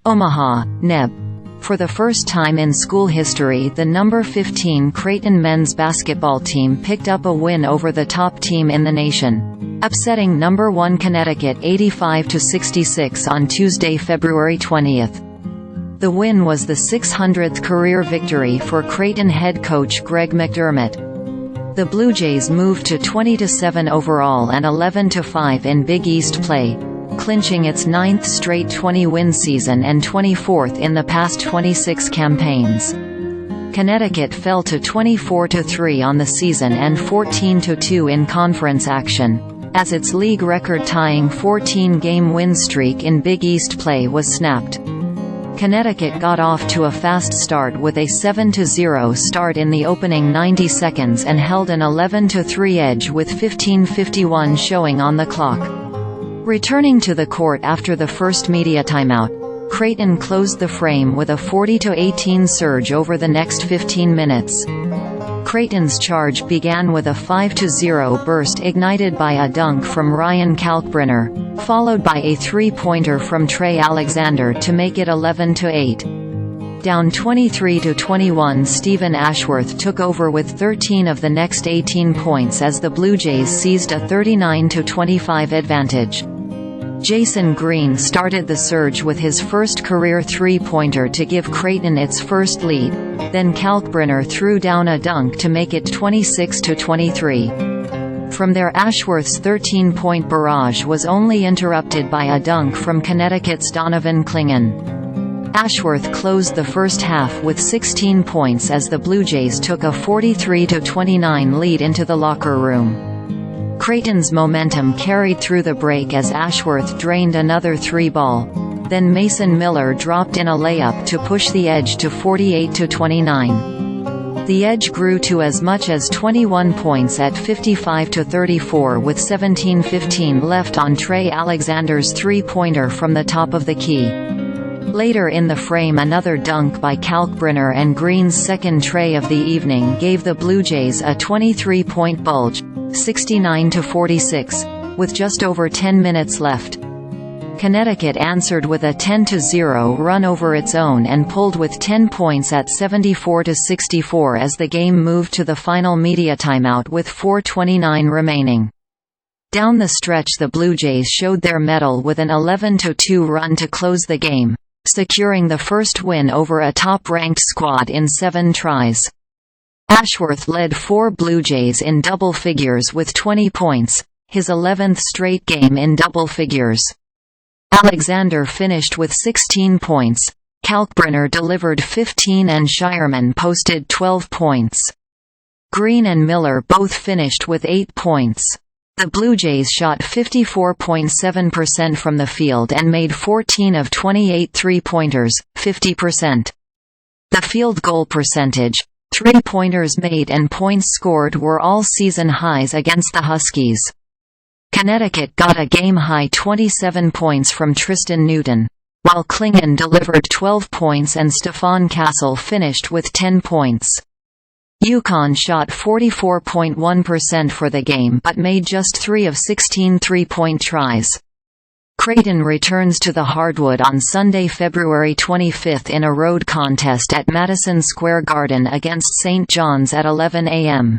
Omaha, Neb. For the first time in school history, the number 15 Creighton men's basketball team picked up a win over the top team in the nation, upsetting number 1 Connecticut 85-66 on Tuesday, February 20th. The win was the 600th career victory for Creighton head coach Greg McDermott. The Bluejays moved to 20-7 overall and 11-5 in Big East play, clinching its 9th straight 20-win season and 24th in the past 26 campaigns. Connecticut fell to 24-3 on the season and 14-2 in conference action, as its league record-tying 14-game win streak in Big East play was snapped. Connecticut got off to a fast start with a 7-0 start in the opening 90 seconds and held an 11-3 edge with 15:51 showing on the clock. Returning to the court after the first media timeout, Creighton closed the frame with a 40-18 surge over the next 15 minutes. Creighton's charge began with a 5-0 burst ignited by a dunk from Ryan Kalkbrenner, followed by a three-pointer from Trey Alexander to make it 11-8. Down 23-21, Steven Ashworth took over with 13 of the next 18 points as the Bluejays seized a 39-25 advantage. Jasen Green started the surge with his first career three-pointer to give Creighton its first lead, then Kalkbrenner threw down a dunk to make it 26-23. From there, Ashworth's 13-point barrage was only interrupted by a dunk from Connecticut's Donovan Clingan. Ashworth closed the first half with 16 points as the Bluejays took a 43-29 lead into the locker room. Creighton's momentum carried through the break as Ashworth drained another three-ball. Then Mason Miller dropped in a layup to push the edge to 48-29. The edge grew to as much as 21 points at 55-34 with 17:15 left on Trey Alexander's three-pointer from the top of the key. Later in the frame, another dunk by Kalkbrenner and Green's second tray of the evening gave the Bluejays a 23-point bulge, 69-46, with just over 10 minutes left. Connecticut answered with a 10-0 run over its own and pulled with 10 points at 74-64 as the game moved to the final media timeout with 4:29 remaining. Down the stretch, the Bluejays showed their mettle with an 11-2 run to close the game, securing the first win over a top-ranked squad in 7 tries. Ashworth led 4 Bluejays in double figures with 20 points, his 11th straight game in double figures. Alexander finished with 16 points, Kalkbrenner delivered 15 and Scheierman posted 12 points. Green and Miller both finished with 8 points. The Bluejays shot 54.7% from the field and made 14 of 28 three-pointers, 50%. The field goal percentage, three-pointers made and points scored were all season highs against the Huskies. Connecticut got a game-high 27 points from Tristen Newton, while Clingan delivered 12 points and Stephon Castle finished with 10 points. UConn shot 44.1% for the game but made just 3 of 16 three-point tries. Creighton returns to the hardwood on Sunday, February 25 in a road contest at Madison Square Garden against St. John's at 11 a.m.